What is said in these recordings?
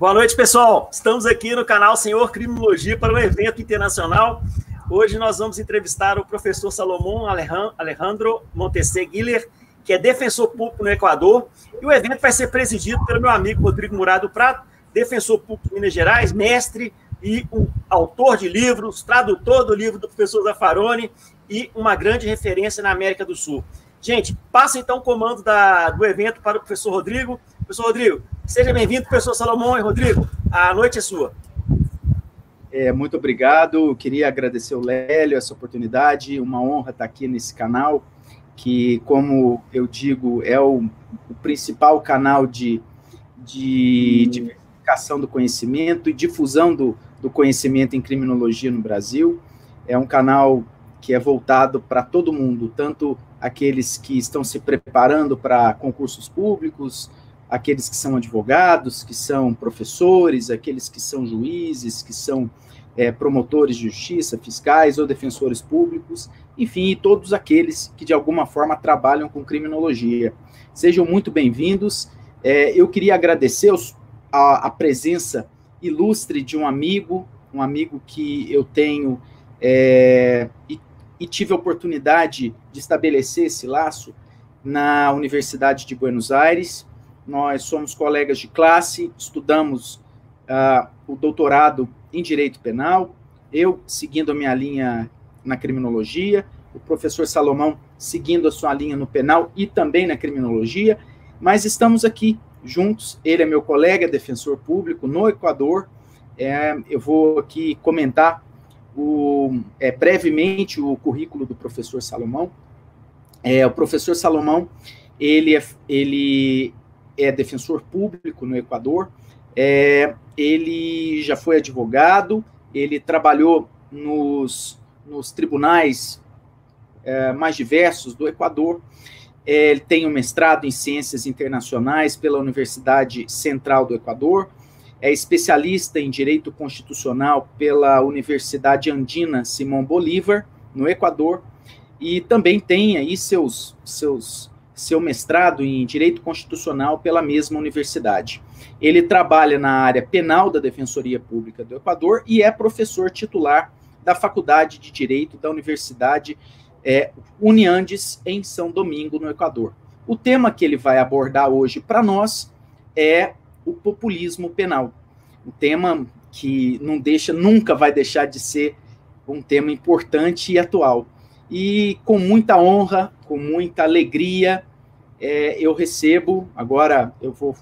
Boa noite, pessoal. Estamos aqui no canal Senhor Criminologia para um evento internacional. Hoje nós vamos entrevistar o professor Salomão Alejandro Montesegiller, que é defensor público no Equador. E o evento vai ser presidido pelo meu amigo Rodrigo Murado Prato, defensor público de Minas Gerais, mestre e um autor de livros, tradutor do livro do professor Zaffaroni e uma grande referência na América do Sul. Gente, passa então o comando do evento para o professor Rodrigo. Professor Rodrigo, seja bem-vindo, professor Salomão e Rodrigo. A noite é sua. Muito obrigado. Queria agradecer ao Lélio essa oportunidade. Uma honra estar aqui nesse canal, que, como eu digo, é o principal canal de diversificação do conhecimento e difusão do conhecimento em criminologia no Brasil. É um canal que é voltado para todo mundo, tanto aqueles que estão se preparando para concursos públicos, aqueles que são advogados, que são professores, aqueles que são juízes, que são promotores de justiça, fiscais ou defensores públicos, enfim, todos aqueles que de alguma forma trabalham com criminologia. Sejam muito bem-vindos. Eu queria agradecer a presença ilustre de um amigo que eu tenho e tive a oportunidade de estabelecer esse laço na Universidade de Buenos Aires. Nós somos colegas de classe, estudamos o doutorado em Direito Penal, eu seguindo a minha linha na criminologia, o professor Salomão seguindo a sua linha no penal e também na criminologia, mas estamos aqui juntos. Ele é meu colega, defensor público no Equador. Eu vou aqui comentar brevemente o currículo do professor Salomão. O professor Salomão, ele é defensor público no Equador, ele já foi advogado, ele trabalhou nos tribunais mais diversos do Equador. Ele tem um mestrado em Ciências Internacionais pela Universidade Central do Equador, é especialista em Direito Constitucional pela Universidade Andina Simón Bolívar, no Equador, e também tem aí seu mestrado em Direito Constitucional pela mesma universidade. Ele trabalha na área penal da Defensoria Pública do Equador e é professor titular da Faculdade de Direito da Universidade Uniandes, em São Domingo, no Equador. O tema que ele vai abordar hoje para nós é o populismo penal. Um tema que nunca vai deixar de ser um tema importante e atual. E com muita honra, com muita alegria, eu recebo, agora eu vou,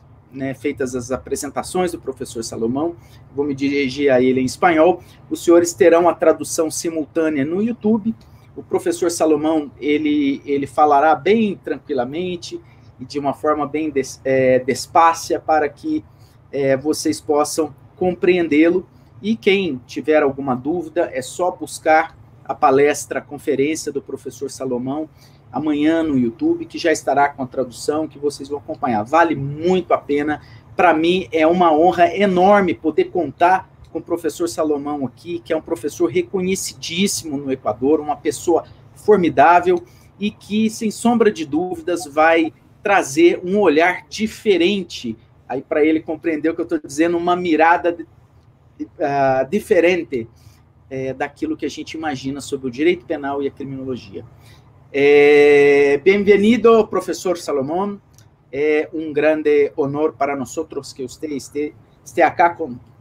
feitas as apresentações do professor Salomão, vou me dirigir a ele em espanhol, os senhores terão a tradução simultânea no YouTube. O professor Salomão, ele falará bem tranquilamente e de uma forma bem despácia para que vocês possam compreendê-lo, e quem tiver alguma dúvida é só buscar a palestra, a conferência do professor Salomão amanhã no YouTube, que já estará com a tradução, que vocês vão acompanhar. Vale muito a pena. Para mim é uma honra enorme poder contar com o professor Salomão aqui, que é um professor reconhecidíssimo no Equador, uma pessoa formidável e que, sem sombra de dúvidas, vai trazer um olhar diferente, aí para ele compreender o que eu estou dizendo, uma mirada diferente daquilo que a gente imagina sobre o direito penal e a criminologia. Bem-vindo, professor Salomão. É um grande honor para nós que você esteja aqui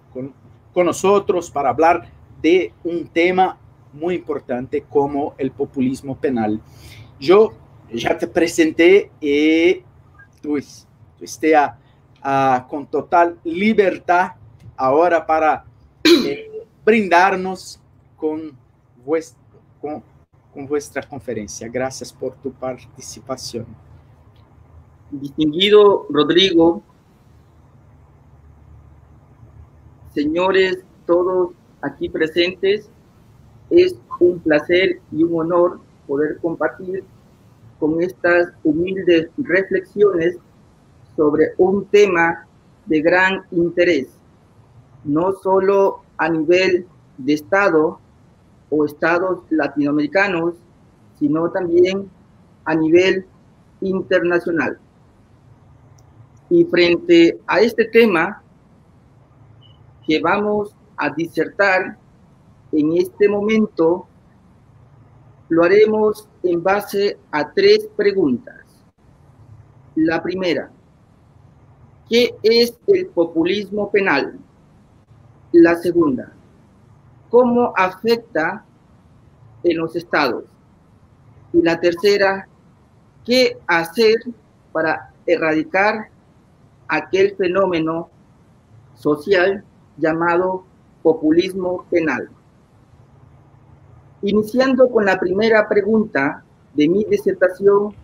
com nós para falar de um tema muito importante como o populismo penal. Eu já te apresentei e tu esteja com total liberdade agora para brindarnos com vuestra conferência. Gracias por tu participación. Distinguido Rodrigo, señores todos aquí presentes, es un placer y un honor poder compartir con estas humildes reflexiones sobre un tema de gran interés, no solo a nivel de Estado o estados latinoamericanos, sino también a nivel internacional. Y frente a este tema, que vamos a disertar en este momento lo haremos en base a 3 preguntas. La primera, ¿qué es el populismo penal? La segunda, ¿cómo afecta en los estados? Y la tercera, ¿qué hacer para erradicar aquel fenómeno social llamado populismo penal? Iniciando con la primera pregunta de mi disertación,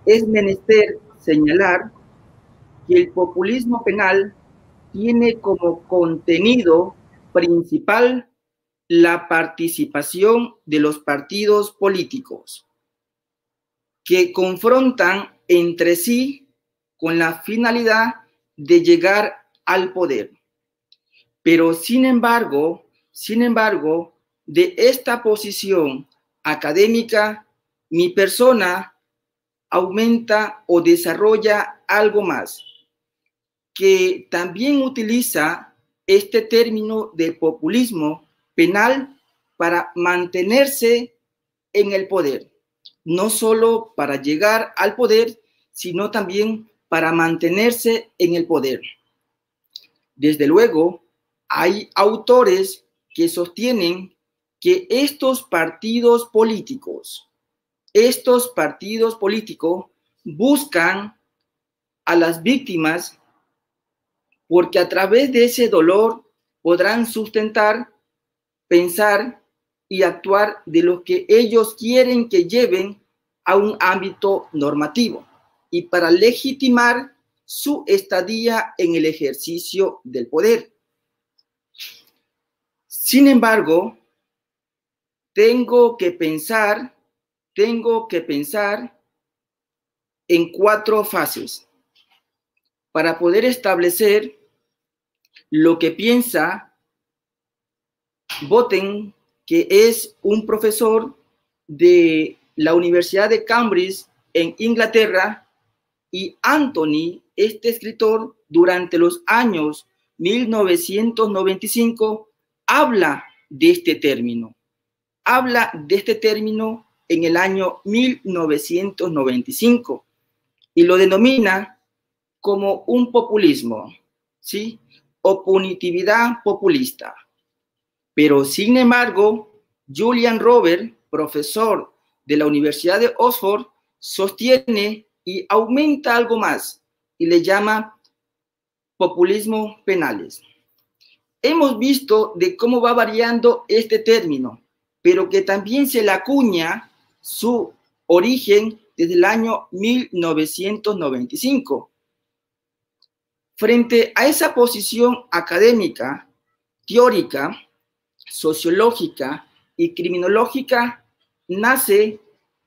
es menester señalar que el populismo penal tiene como contenido principal la participación de los partidos políticos que confrontan entre sí con la finalidad de llegar al poder. Pero sin embargo, de esta posición académica, mi persona aumenta o desarrolla algo más, que también utiliza este término de populismo penal para mantenerse en el poder, no solo para llegar al poder, sino también para mantenerse en el poder. Desde luego, hay autores que sostienen que estos partidos políticos buscan a las víctimas porque a través de ese dolor podrán sustentar, pensar y actuar de lo que ellos quieren que lleven a un ámbito normativo y para legitimar su estadía en el ejercicio del poder. Sin embargo, tengo que pensar en 4 fases para poder establecer lo que piensa Botten, que es un profesor de la Universidad de Cambridge en Inglaterra, y Anthony, este escritor, durante los años 1995, habla de este término. Habla de este término en el año 1995 y lo denomina como un populismo, ¿sí? O punitividad populista. Pero sin embargo, Julian Robert, profesor de la Universidad de Oxford, sostiene y aumenta algo más y le llama populismo penales. Hemos visto de cómo va variando este término, pero que también se le acuña su origen desde el año 1995. Frente a esa posición académica, teórica, sociológica y criminológica, nace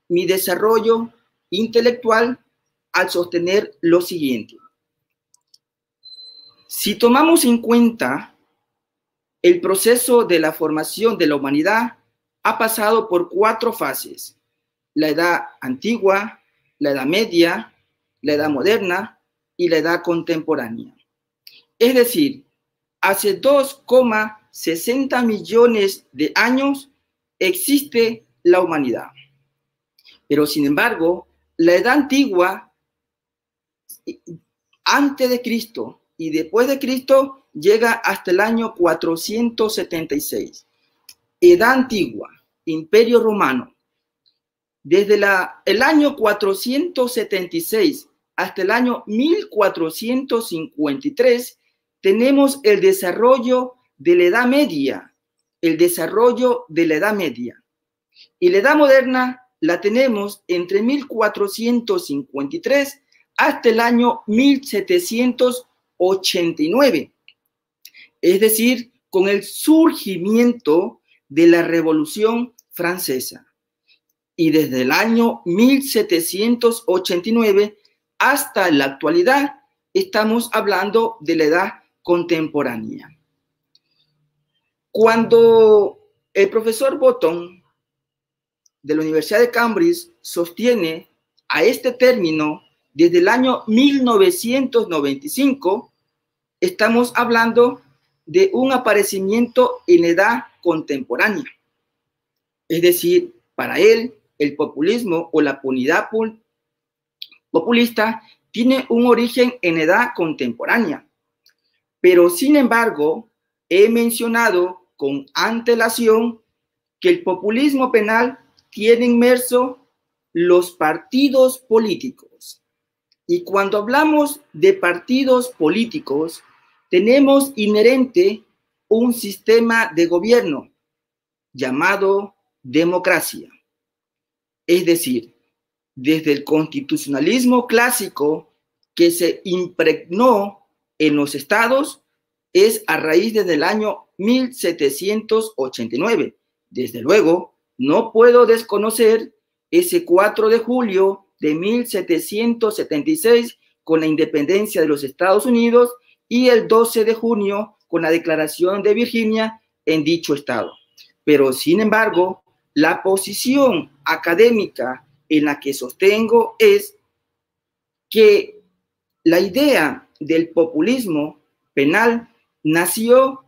mi desarrollo intelectual al sostener lo siguiente. Si tomamos en cuenta el proceso de la formación de la humanidad, ha pasado por 4 fases: la edad antigua, la edad media, la edad moderna y la edad contemporánea. Es decir, hace 2,60 millones de años existe la humanidad. Pero sin embargo, la edad antigua, antes de Cristo y después de Cristo, llega hasta el año 476. Edad antigua, Imperio Romano. Desde el año 476 hasta el año 1453, tenemos el desarrollo de la Edad Media, Y la Edad Moderna la tenemos entre 1453 hasta el año 1789. Es decir, con el surgimiento de la Revolución Francesa. Y desde el año 1789 hasta la actualidad estamos hablando de la edad contemporánea. Cuando el profesor Botten de la Universidad de Cambridge sostiene a este término desde el año 1995, estamos hablando de un aparecimiento en edad contemporánea. Es decir, para él, el populismo o la punidad populista tiene un origen en edad contemporánea. Pero, sin embargo, he mencionado con antelación que el populismo penal tiene inmerso los partidos políticos. Y cuando hablamos de partidos políticos, tenemos inherente un sistema de gobierno llamado democracia. Es decir, desde el constitucionalismo clásico que se impregnó en los estados, es a raíz desde el año 1789. Desde luego, no puedo desconocer ese 4 de julio de 1776 con la independencia de los Estados Unidos y el 12 de junio con la Declaración de Virginia en dicho estado. Pero, sin embargo, la posición académica en la que sostengo es que la idea del populismo penal nació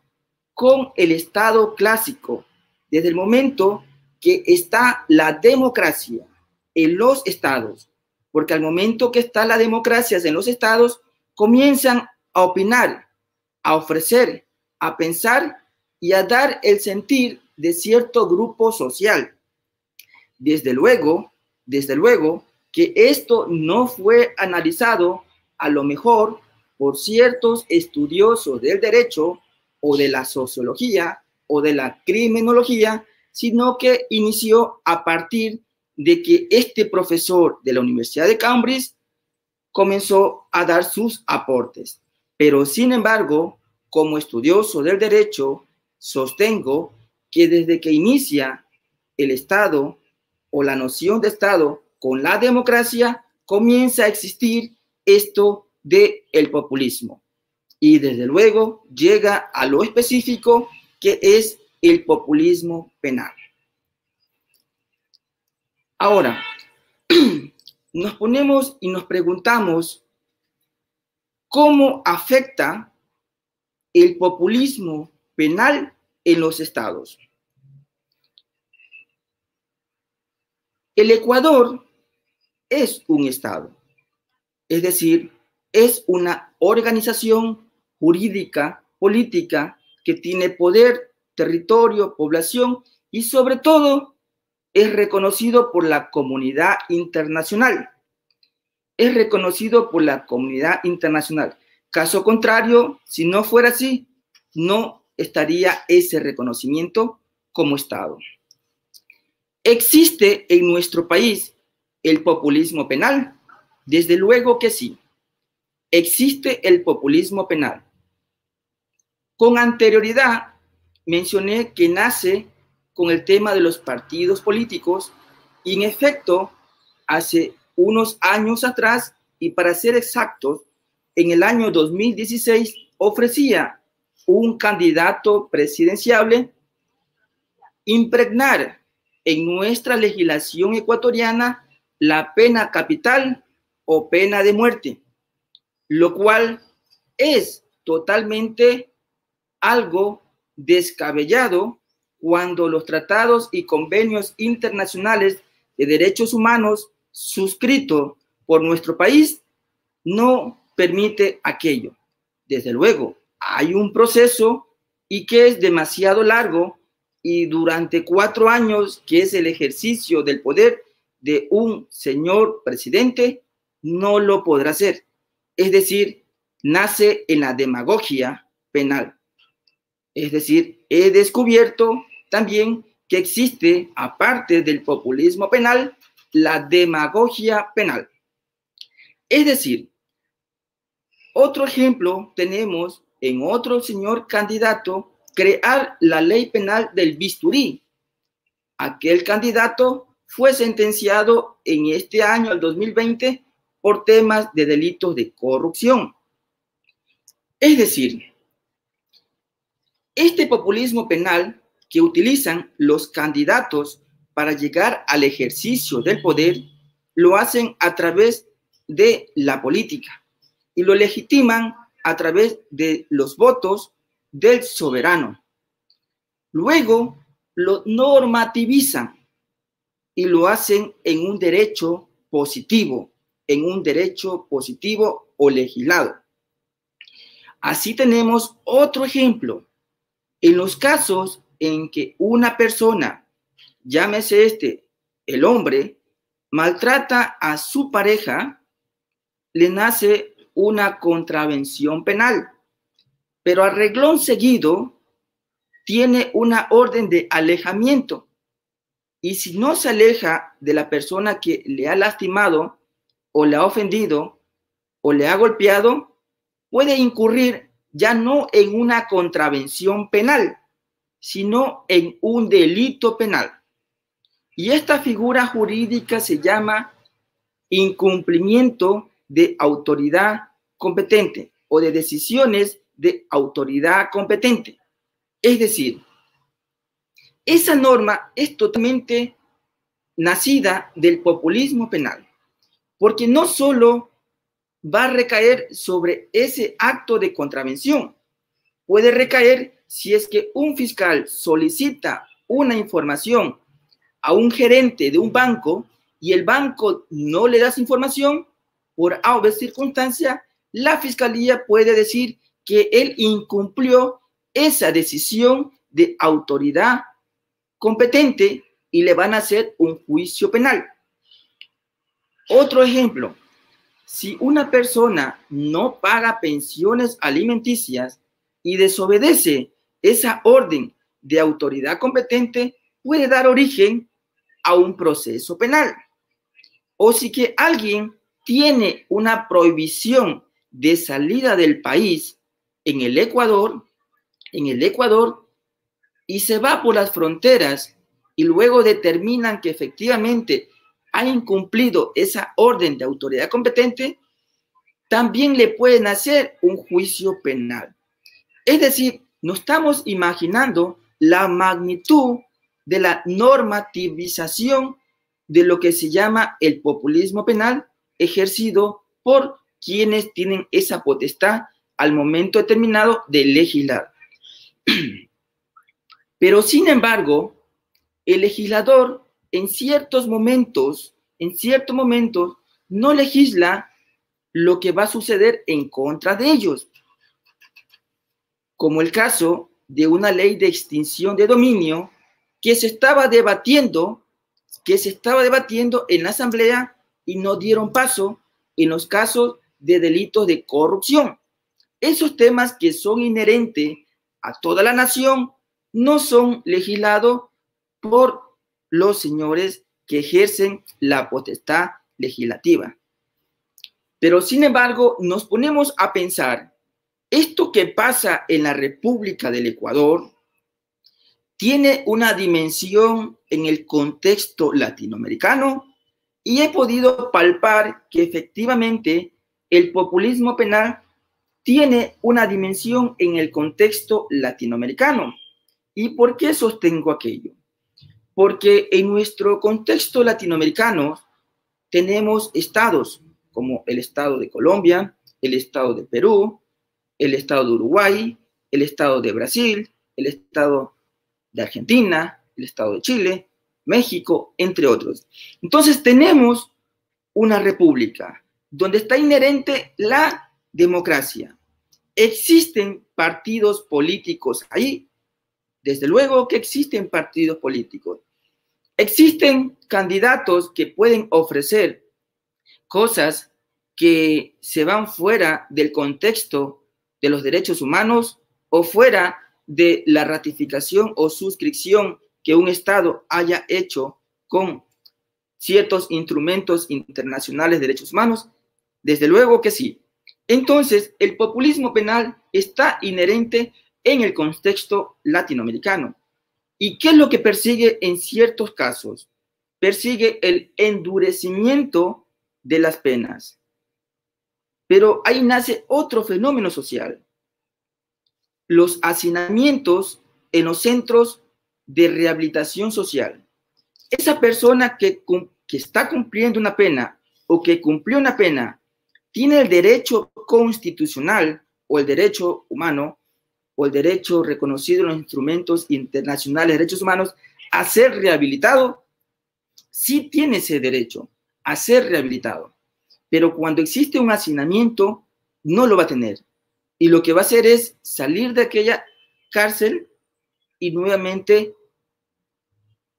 con el Estado clásico, desde el momento que está la democracia en los estados, porque al momento que está la democracia en los estados, comienzan a opinar, a ofrecer, a pensar y a dar el sentir de cierto grupo social. Desde luego que esto no fue analizado a lo mejor por ciertos estudiosos del derecho o de la sociología o de la criminología, sino que inició a partir de que este profesor de la Universidad de Cambridge comenzó a dar sus aportes. Pero, sin embargo, como estudioso del derecho, sostengo que desde que inicia el Estado o la noción de Estado con la democracia, comienza a existir esto del populismo. Y desde luego llega a lo específico que es el populismo penal. Ahora, nos ponemos y nos preguntamos cómo afecta el populismo penal en los estados. El Ecuador es un estado, es decir, es una organización jurídica, política, que tiene poder, territorio, población y sobre todo es reconocido por la comunidad internacional. Es reconocido por la comunidad internacional. Caso contrario, si no fuera así, no estaría ese reconocimiento como Estado. ¿Existe en nuestro país el populismo penal? Desde luego que sí. Existe el populismo penal. Con anterioridad mencioné que nace con el tema de los partidos políticos y en efecto hace unos años atrás, y para ser exactos, en el año 2016 ofrecía un candidato presidenciable impregnar en nuestra legislación ecuatoriana la pena capital o pena de muerte, lo cual es totalmente algo descabellado cuando los tratados y convenios internacionales de derechos humanos suscritos por nuestro país no permite aquello. Desde luego, hay un proceso y que es demasiado largo y durante 4 años, que es el ejercicio del poder de un señor presidente, no lo podrá hacer. Es decir, nace en la demagogia penal. Es decir, he descubierto también que existe, aparte del populismo penal, la demagogia penal. Es decir, otro ejemplo tenemos en otro señor candidato, crear la ley penal del bisturí. Aquel candidato fue sentenciado en este año, el 2020, por temas de delitos de corrupción. Es decir, este populismo penal que utilizan los candidatos para llegar al ejercicio del poder, lo hacen a través de la política y lo legitiman a través de los votos del soberano. Luego lo normativizan y lo hacen en un derecho positivo, o legislado. Así tenemos otro ejemplo. En los casos en que una persona, llámese el hombre, maltrata a su pareja, le nace una contravención penal, pero a reglón seguido tiene una orden de alejamiento. Y si no se aleja de la persona que le ha lastimado o le ha ofendido o le ha golpeado, puede incurrir ya no en una contravención penal, sino en un delito penal. Y esta figura jurídica se llama incumplimiento de autoridad competente o de decisiones de autoridad competente. Es decir, esa norma es totalmente nacida del populismo penal, porque no solo va a recaer sobre ese acto de contravención, puede recaer si es que un fiscal solicita una información a un gerente de un banco y el banco no le da esa información, por A o B circunstancia, la fiscalía puede decir que él incumplió esa decisión de autoridad competente y le van a hacer un juicio penal. Otro ejemplo, si una persona no paga pensiones alimenticias y desobedece esa orden de autoridad competente, puede dar origen a un proceso penal. O si que alguien tiene una prohibición de salida del país en el Ecuador, y se va por las fronteras y luego determinan que efectivamente ha incumplido esa orden de autoridad competente, también le pueden hacer un juicio penal. Es decir, nos estamos imaginando la magnitud de la normativización de lo que se llama el populismo penal ejercido por quienes tienen esa potestad al momento determinado de legislar. Pero sin embargo, el legislador en ciertos momentos no legisla lo que va a suceder en contra de ellos, como el caso de una ley de extinción de dominio que se estaba debatiendo en la Asamblea y no dieron paso en los casos de delitos de corrupción. Esos temas que son inherentes a toda la nación no son legislados por los señores que ejercen la potestad legislativa. Pero sin embargo, nos ponemos a pensar, esto que pasa en la República del Ecuador tiene una dimensión en el contexto latinoamericano y he podido palpar que efectivamente el populismo penal tiene una dimensión en el contexto latinoamericano. ¿Y por qué sostengo aquello? Porque en nuestro contexto latinoamericano tenemos estados como el estado de Colombia, el estado de Perú, el estado de Uruguay, el estado de Brasil, el estado de Argentina, el estado de Chile, México, entre otros. Entonces tenemos una república donde está inherente la democracia. ¿Existen partidos políticos ahí? Desde luego que existen partidos políticos. Existen candidatos que pueden ofrecer cosas que se van fuera del contexto de los derechos humanos o fuera de la ratificación o suscripción que un Estado haya hecho con ciertos instrumentos internacionales de derechos humanos. Desde luego que sí. Entonces, el populismo penal está inherente en el contexto latinoamericano. ¿Y qué es lo que persigue en ciertos casos? Persigue el endurecimiento de las penas. Pero ahí nace otro fenómeno social. Los hacinamientos en los centros de rehabilitación social. Esa persona que está cumpliendo una pena o que cumplió una pena tiene el derecho constitucional o el derecho humano o el derecho reconocido en los instrumentos internacionales de derechos humanos a ser rehabilitado, sí tiene ese derecho a ser rehabilitado. Pero cuando existe un hacinamiento, no lo va a tener. Y lo que va a hacer es salir de aquella cárcel y nuevamente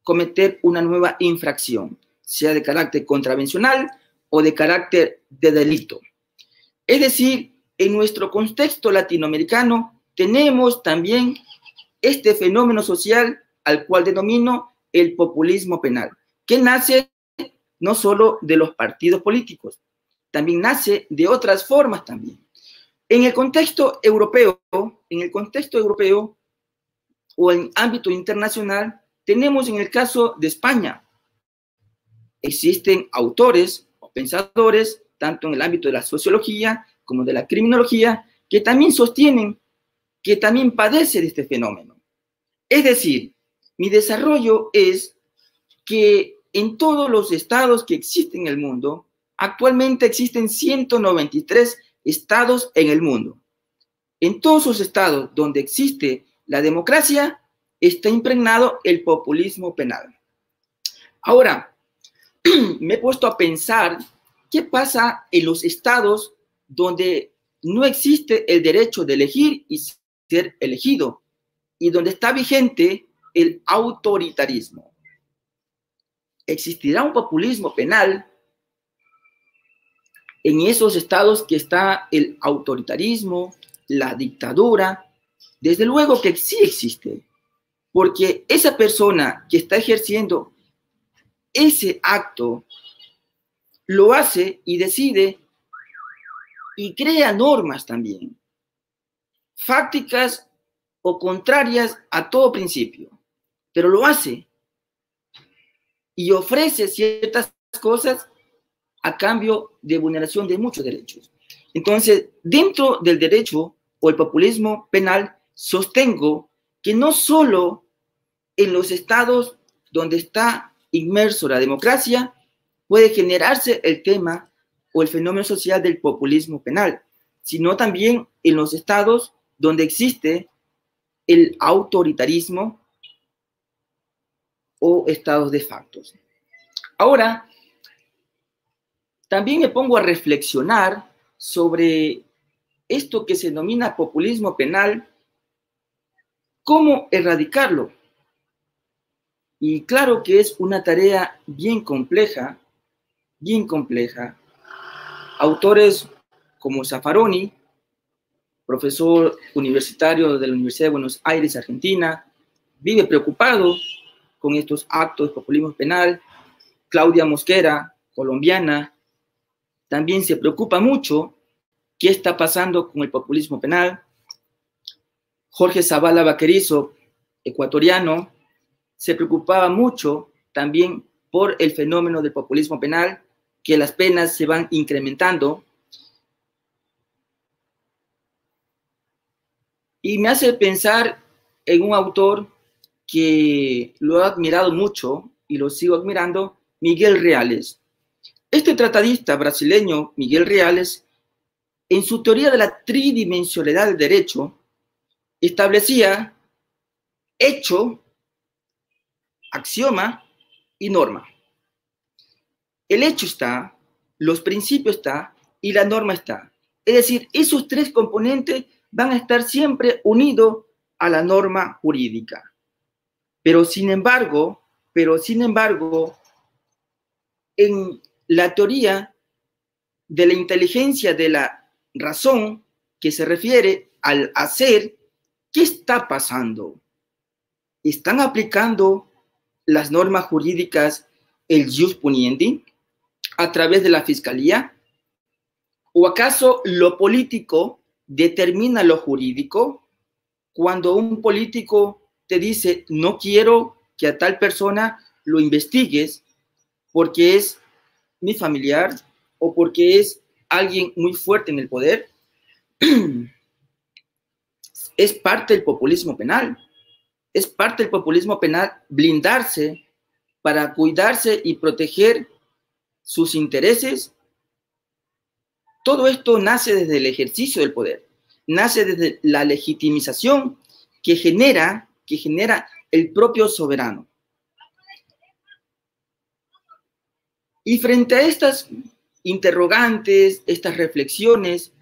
cometer una nueva infracción, sea de carácter contravencional o de carácter de delito. Es decir, en nuestro contexto latinoamericano tenemos también este fenómeno social al cual denomino el populismo penal, que nace no solo de los partidos políticos, también nace de otras formas también. En el contexto europeo o en ámbito internacional, tenemos en el caso de España, existen autores o pensadores, tanto en el ámbito de la sociología como de la criminología, que también sostienen que también padece de este fenómeno. Es decir, mi desarrollo es que en todos los estados que existen en el mundo, actualmente existen 193 estados en el mundo. En todos esos estados donde existe la democracia, está impregnado el populismo penal. Ahora, me he puesto a pensar qué pasa en los estados donde no existe el derecho de elegir y ser elegido, y donde está vigente el autoritarismo. ¿Existirá un populismo penal en esos estados que está el autoritarismo, la dictadura? Desde luego que sí existe, porque esa persona que está ejerciendo ese acto lo hace y decide y crea normas también, fácticas o contrarias a todo principio, pero lo hace y ofrece ciertas cosas a cambio de vulneración de muchos derechos. Entonces, dentro del derecho o el populismo penal, sostengo que no solo en los estados donde está inmerso la democracia puede generarse el tema o el fenómeno social del populismo penal, sino también en los estados donde existe el autoritarismo o estados de facto. Ahora, también me pongo a reflexionar sobre esto que se denomina populismo penal, cómo erradicarlo. Y claro que es una tarea bien compleja, bien compleja. Autores como Zaffaroni, profesor universitario de la Universidad de Buenos Aires, Argentina, vive preocupado con estos actos de populismo penal. Claudia Mosquera, colombiana, también se preocupa mucho qué está pasando con el populismo penal. Jorge Zavala Vaquerizo, ecuatoriano, se preocupaba mucho también por el fenómeno del populismo penal, que las penas se van incrementando. Y me hace pensar en un autor que lo he admirado mucho y lo sigo admirando, Miguel Reales. Este tratadista brasileño, Miguel Reales, en su teoría de la tridimensionalidad del derecho, establecía hecho, axioma y norma. El hecho está, los principios están y la norma está. Es decir, esos tres componentes van a estar siempre unidos a la norma jurídica. Pero sin embargo, en la teoría de la inteligencia de la razón, que se refiere al hacer, ¿qué está pasando? ¿Están aplicando las normas jurídicas el jus puniendi a través de la fiscalía? ¿O acaso lo político determina lo jurídico? Cuando un político te dice, no quiero que a tal persona lo investigues porque es mi familiar o porque es alguien muy fuerte en el poder, es parte del populismo penal. Es parte del populismo penal blindarse para cuidarse y proteger sus intereses. Todo esto nace desde el ejercicio del poder, nace desde la legitimización que genera el propio soberano. Y frente a estas interrogantes, estas reflexiones,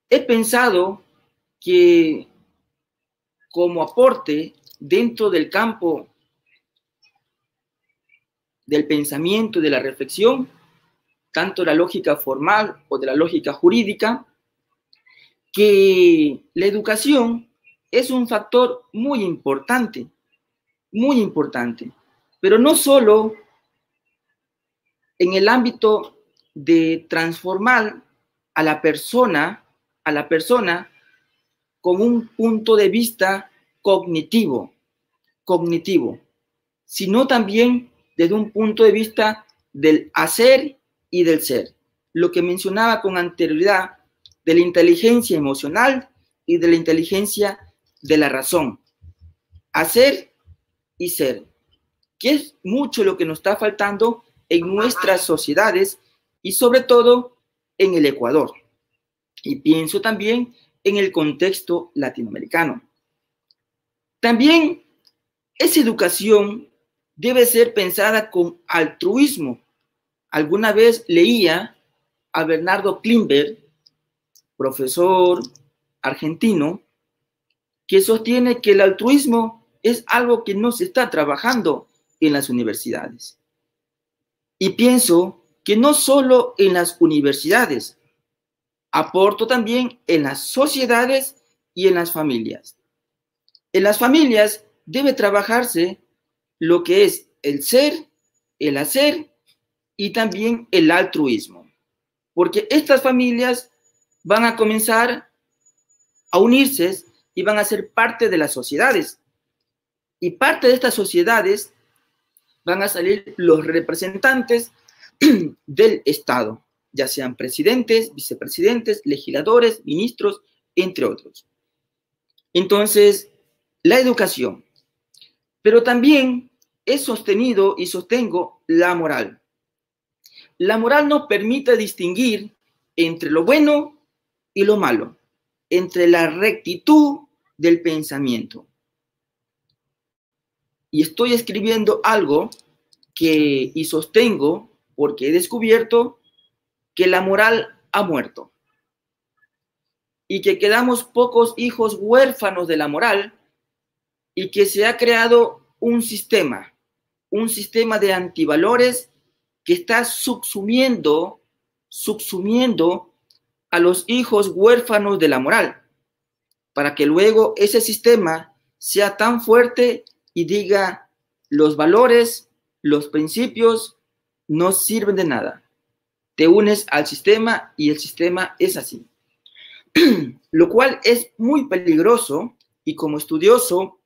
he pensado que como aporte dentro del campo del pensamiento y de la reflexión, tanto de la lógica formal o de la lógica jurídica, que la educación es un factor muy importante, pero no solo en el ámbito de transformar a la persona con un punto de vista cognitivo, sino también desde un punto de vista del hacer y del ser. Lo que mencionaba con anterioridad de la inteligencia emocional y de la inteligencia de la razón. Hacer y ser, que es mucho lo que nos está faltando en nuestras sociedades y sobre todo en el Ecuador. Y pienso también en el contexto latinoamericano. También esa educación debe ser pensada con altruismo. Alguna vez leía a Bernardo Klimberg, profesor argentino, que sostiene que el altruismo es algo que no se está trabajando en las universidades. Y pienso que no solo en las universidades, aporto también en las sociedades y en las familias. En las familias debe trabajarse lo que es el ser, el hacer y también el altruismo. Porque estas familias van a comenzar a unirse y van a ser parte de las sociedades. Y parte de estas sociedades van a salir los representantes del Estado, ya sean presidentes, vicepresidentes, legisladores, ministros, entre otros. Entonces, la educación. Pero también he sostenido y sostengo la moral. La moral nos permite distinguir entre lo bueno y lo malo, entre la rectitud del pensamiento. Y estoy escribiendo algo y sostengo porque he descubierto que la moral ha muerto y que quedamos pocos hijos huérfanos de la moral y que se ha creado un sistema de antivalores que está subsumiendo a los hijos huérfanos de la moral, para que luego ese sistema sea tan fuerte y diga: los valores, los principios no sirven de nada. Te unes al sistema y el sistema es así. Lo cual es muy peligroso, y como estudioso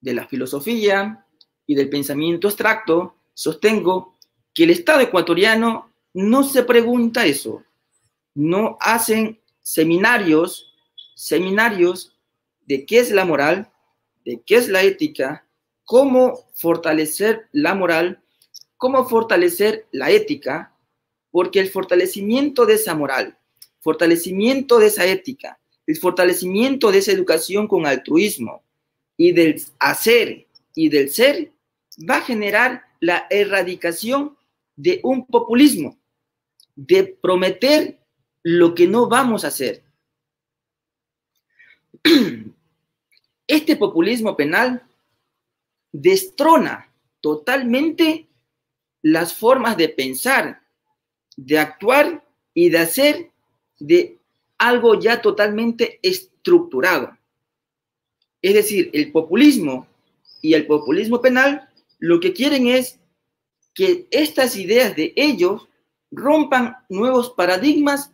de la filosofía y del pensamiento abstracto, sostengo que el Estado ecuatoriano no se pregunta eso. No hacen seminarios de qué es la moral, de qué es la ética, cómo fortalecer la moral, cómo fortalecer la ética, porque el fortalecimiento de esa moral, fortalecimiento de esa ética, el fortalecimiento de esa educación con altruismo y del hacer y del ser va a generar la erradicación de un populismo, de prometer lo que no vamos a hacer. Este populismo penal destrona totalmente las formas de pensar, de actuar y de hacer de algo ya totalmente estructurado. Es decir, el populismo y el populismo penal lo que quieren es que estas ideas de ellos rompan nuevos paradigmas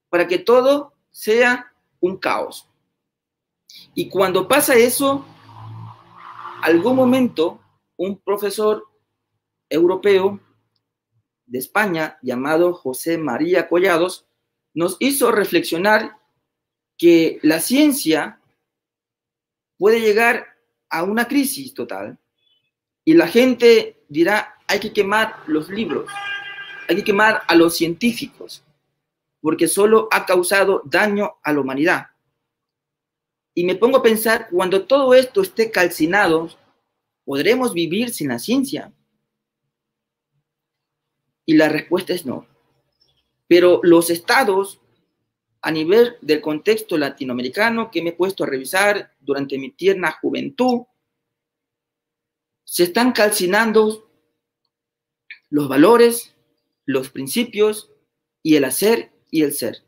para que todo sea un caos. Y cuando pasa eso, algún momento un profesor europeo de España llamado José María Collados nos hizo reflexionar que la ciencia puede llegar a una crisis total y la gente dirá: hay que quemar los libros, hay que quemar a los científicos, porque solo ha causado daño a la humanidad. Y me pongo a pensar, cuando todo esto esté calcinado, ¿podremos vivir sin la ciencia? Y la respuesta es no. Pero los estados, a nivel del contexto latinoamericano que me he puesto a revisar durante mi tierna juventud, se están calcinando los valores, los principios y el hacer y el ser.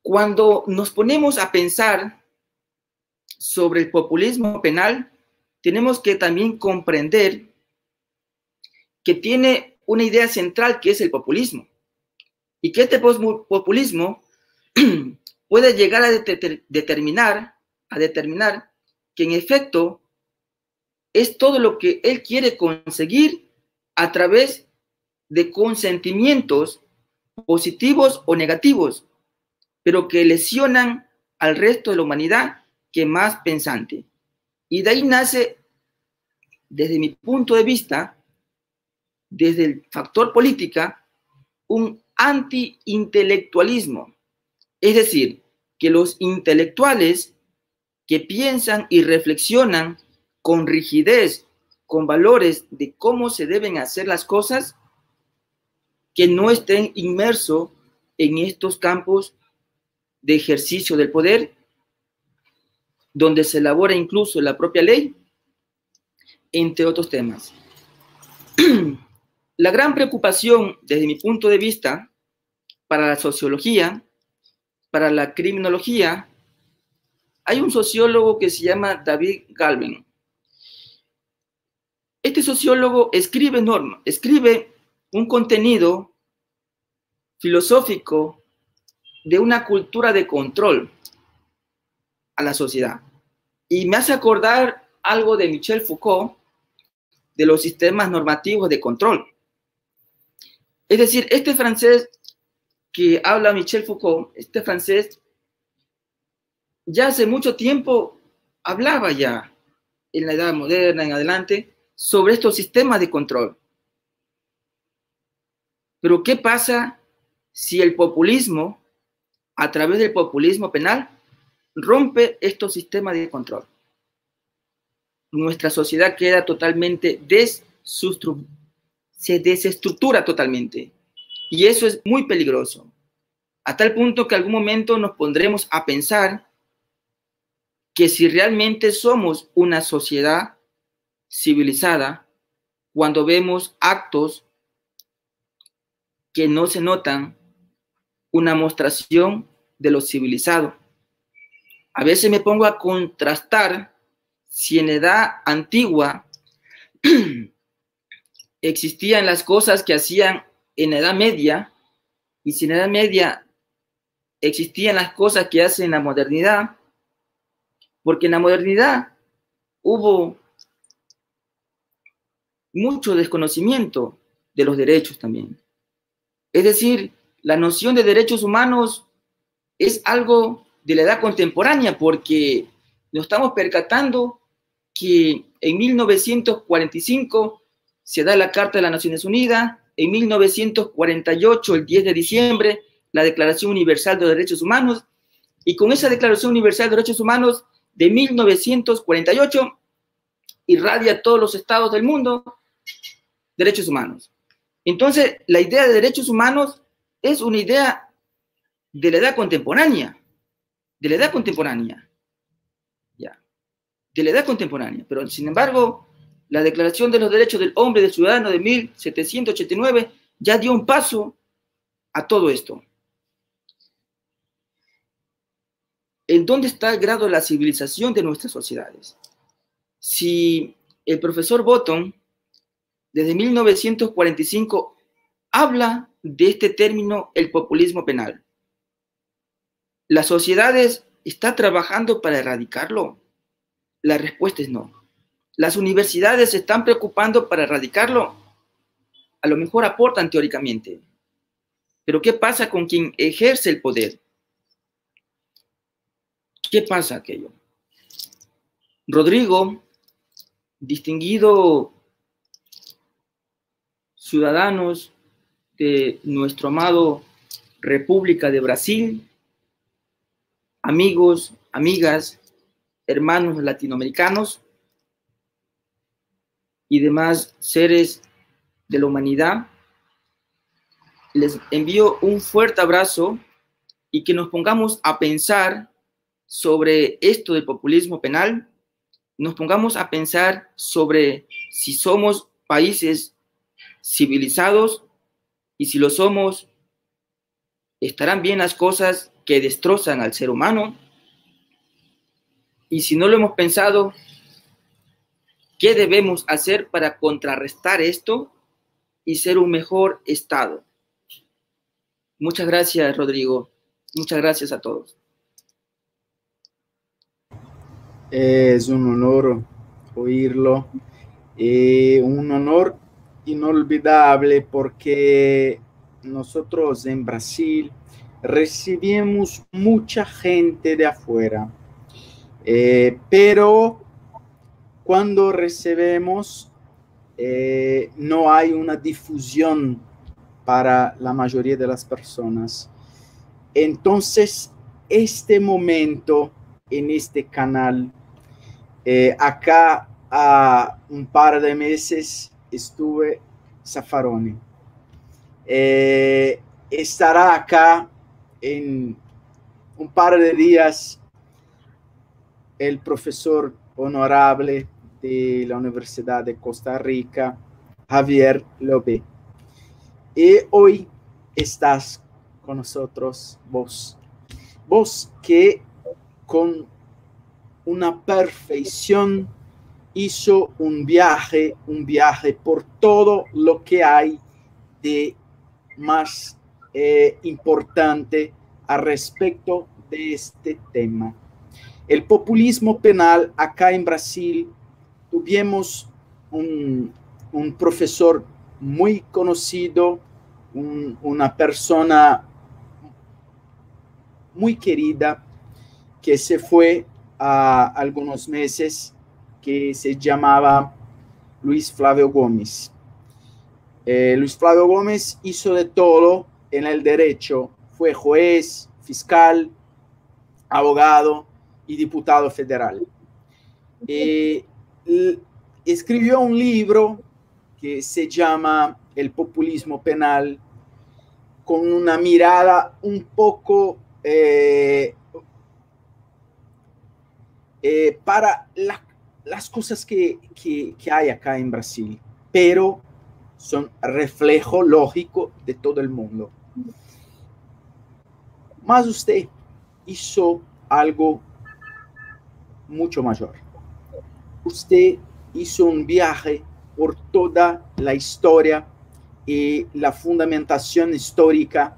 Cuando nos ponemos a pensar sobre el populismo penal, tenemos que también comprender que tiene una idea central que es el populismo. Y que este populismo puede llegar a determinar que en efecto es todo lo que él quiere conseguir a través de consentimientos positivos o negativos, pero que lesionan al resto de la humanidad que más pensante. Y de ahí nace, desde mi punto de vista, desde el factor política, un anti-intelectualismo. Es decir, que los intelectuales que piensan y reflexionan con rigidez, con valores de cómo se deben hacer las cosas, que no estén inmersos en estos campos de ejercicio del poder, donde se elabora incluso la propia ley, entre otros temas. La gran preocupación, desde mi punto de vista, para la sociología, para la criminología, hay un sociólogo que se llama David Galvin. Este sociólogo escribe un contenido filosófico de una cultura de control a la sociedad. Y me hace acordar algo de Michel Foucault, de los sistemas normativos de control. Es decir, este francés que habla Michel Foucault, este francés, ya hace mucho tiempo hablaba ya, en la Edad Moderna en adelante, sobre estos sistemas de control. Pero ¿qué pasa si el populismo, a través del populismo penal, rompe estos sistemas de control? Nuestra sociedad queda totalmente se desestructura totalmente. Y eso es muy peligroso. A tal punto que en algún momento nos pondremos a pensar que si realmente somos una sociedad civilizada, cuando vemos actos que no se notan una mostración de lo civilizado. A veces me pongo a contrastar si en edad antigua existían las cosas que hacían en la Edad Media, y si en la Edad Media existían las cosas que hacen en la modernidad, porque en la modernidad hubo mucho desconocimiento de los derechos también. Es decir, la noción de derechos humanos es algo de la edad contemporánea, porque nos estamos percatando que en 1945 se da la Carta de las Naciones Unidas, en 1948, el 10 de diciembre, la Declaración Universal de los Derechos Humanos, y con esa Declaración Universal de Derechos Humanos de 1948 irradia a todos los estados del mundo derechos humanos. Entonces, la idea de derechos humanos es una idea de la edad contemporánea, ya, de la edad contemporánea. Pero, sin embargo, la Declaración de los Derechos del Hombre y del Ciudadano de 1789 ya dio un paso a todo esto. ¿En dónde está el grado de la civilización de nuestras sociedades? Si el profesor Botton, desde 1945, habla de este término, el populismo penal, ¿las sociedades están trabajando para erradicarlo? La respuesta es no. ¿Las universidades se están preocupando para erradicarlo? A lo mejor aportan teóricamente. Pero ¿qué pasa con quien ejerce el poder? ¿Qué pasa aquello? Rodrigo, distinguido ciudadanos de nuestro amado República de Brasil, amigos, amigas, hermanos latinoamericanos y demás seres de la humanidad, les envío un fuerte abrazo y que nos pongamos a pensar sobre esto del populismo penal, nos pongamos a pensar sobre si somos países civilizados y si lo somos, ¿estarán bien las cosas que destrozan al ser humano? Y si no lo hemos pensado, ¿qué debemos hacer para contrarrestar esto y ser un mejor Estado? Muchas gracias, Rodrigo. Muchas gracias a todos. Es un honor oírlo, un honor inolvidable porque nosotros en Brasil recibimos mucha gente de afuera, pero cuando recibimos no hay una difusión para la mayoría de las personas. Entonces, este momento en este canal, acá a un par de meses estuve Zaffaroni. Estará acá en un par de días el profesor honorable de la Universidad de Costa Rica, Javier Lobé. Y hoy estás con nosotros vos. Vos que con una perfección hizo un viaje por todo lo que hay de más importante al respecto de este tema. El populismo penal acá en Brasil, tuvimos un profesor muy conocido, una persona muy querida que se fue a algunos meses, que se llamaba Luis Flávio Gomes. Luis Flávio Gomes hizo de todo en el derecho, fue juez, fiscal, abogado y diputado federal. Escribió un libro que se llama El populismo penal, con una mirada un poco para las cosas que hay acá en Brasil, pero son reflejo lógico de todo el mundo. Mas usted hizo algo mucho mayor. Usted hizo un viaje por toda la historia y la fundamentación histórica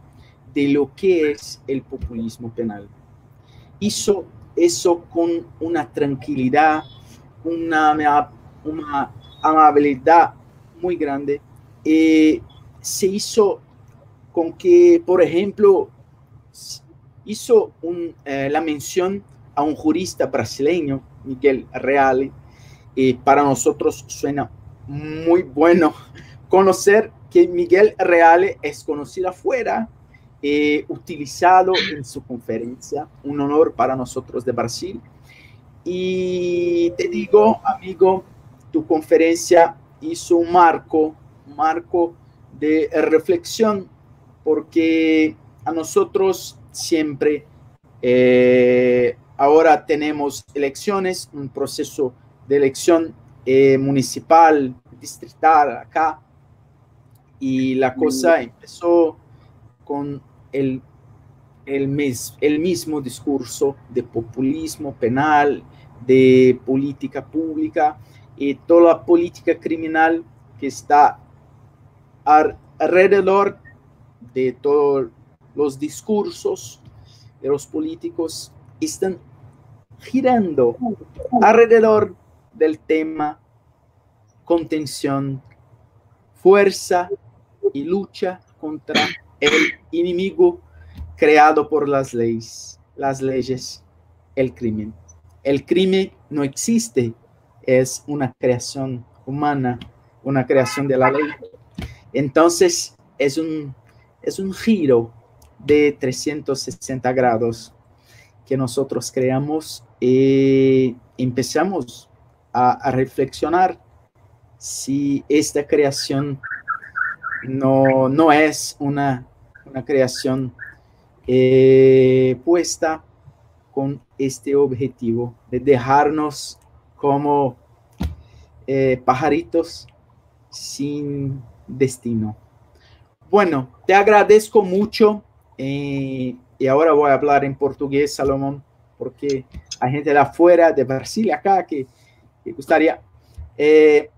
de lo que es el populismo penal. Hizo eso con una tranquilidad, una amabilidad muy grande. Se hizo con que, por ejemplo, hizo la mención a un jurista brasileño, Miguel Reale. Para nosotros suena muy bueno conocer que Miguel Reale es conocido afuera, utilizado en su conferencia, un honor para nosotros de Brasil. Y te digo, amigo, tu conferencia hizo un marco de reflexión, porque a nosotros siempre, ahora tenemos elecciones, un proceso de elección municipal, distrital acá, y la cosa empezó con el mismo discurso de populismo penal, de política pública y toda la política criminal que está alrededor de todos los discursos de los políticos, están girando alrededor del tema contención, fuerza y lucha contra el enemigo creado por las leyes, el crimen. El crimen no existe, es una creación humana, una creación de la ley. Entonces, es un giro de 360 grados que nosotros creamos y empezamos a reflexionar si esta creación no es una creación puesta con este objetivo de dejarnos como pajaritos sin destino. Bueno, te agradezco mucho y ahora voy a hablar en portugués, Salomón, porque hay gente de afuera, de Brasília, acá, que gostaria.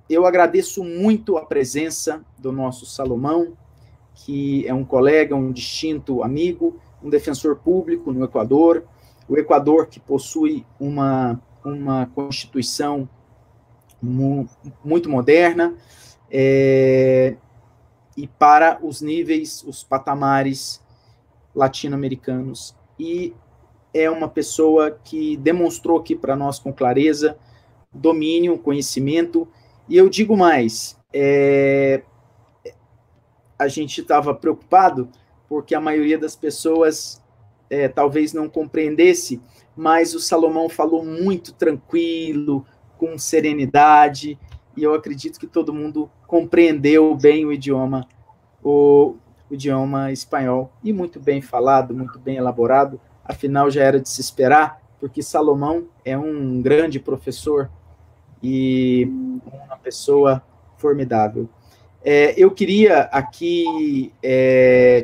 Eu agradeço muito a presença do nosso Salomão, que é um colega, um distinto amigo, um defensor público no Equador, o Equador que possui uma constituição muito moderna, e para os níveis, os patamares latino-americanos, e é uma pessoa que demonstrou aqui para nós com clareza domínio, conhecimento, e eu digo mais, a gente estava preocupado porque a maioria das pessoas talvez não compreendesse, mas o Salomão falou muito tranquilo, com serenidade, e eu acredito que todo mundo compreendeu bem o idioma espanhol, e muito bem falado, muito bem elaborado, afinal já era de se esperar, porque Salomão é um grande professor e uma pessoa formidável. Eu queria aqui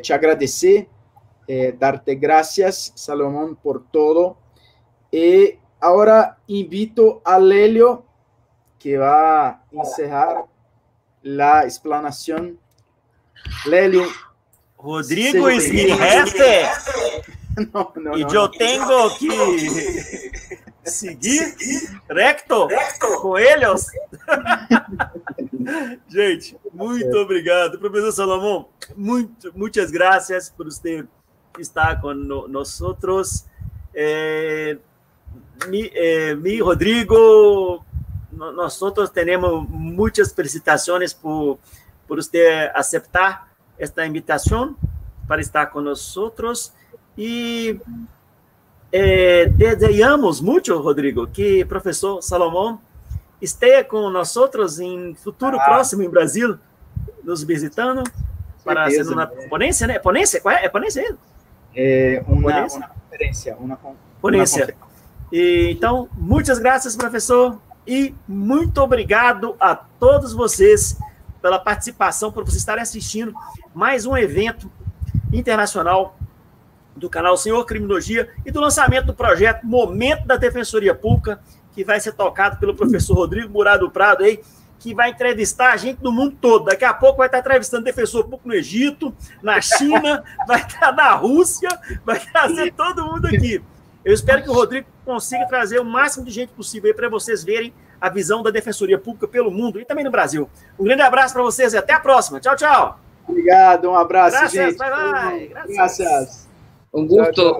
te agradecer, dar-te graças, Salomón, por todo. E agora invito a Lélio, que vai encerrar a explanação. Lélio. Rodrigo es mi jefe. Y yo tengo que seguir recto com eles. Gente, muito obrigado. Professor Salomón, muitas graças por você estar com nós. Rodrigo, nós temos muitas felicitações por você aceitar esta invitação para estar com nós. E desejamos muito, Rodrigo, que o professor Salomón esteja com nós em futuro próximo em Brasil, nos visitando para fazer uma ponência, né? Ponência? Qual é? É ponência? Uma conferência. Ponência. E, então, muitas graças, professor, e muito obrigado a todos vocês pela participação, por vocês estarem assistindo mais um evento internacional do canal Senhor Criminologia e do lançamento do projeto Momento da Defensoria Pública, que vai ser tocado pelo professor Rodrigo Murado Prado, aí, que vai entrevistar a gente do mundo todo. Daqui a pouco vai estar entrevistando defensor público no Egito, na China, vai estar na Rússia, vai trazer todo mundo aqui. Eu espero que o Rodrigo consiga trazer o máximo de gente possível para vocês verem a visão da Defensoria Pública pelo mundo e também no Brasil. Um grande abraço para vocês e até a próxima. Tchau, tchau. Obrigado, um abraço, Graças, gente. bye, bye. Graças. Un gusto.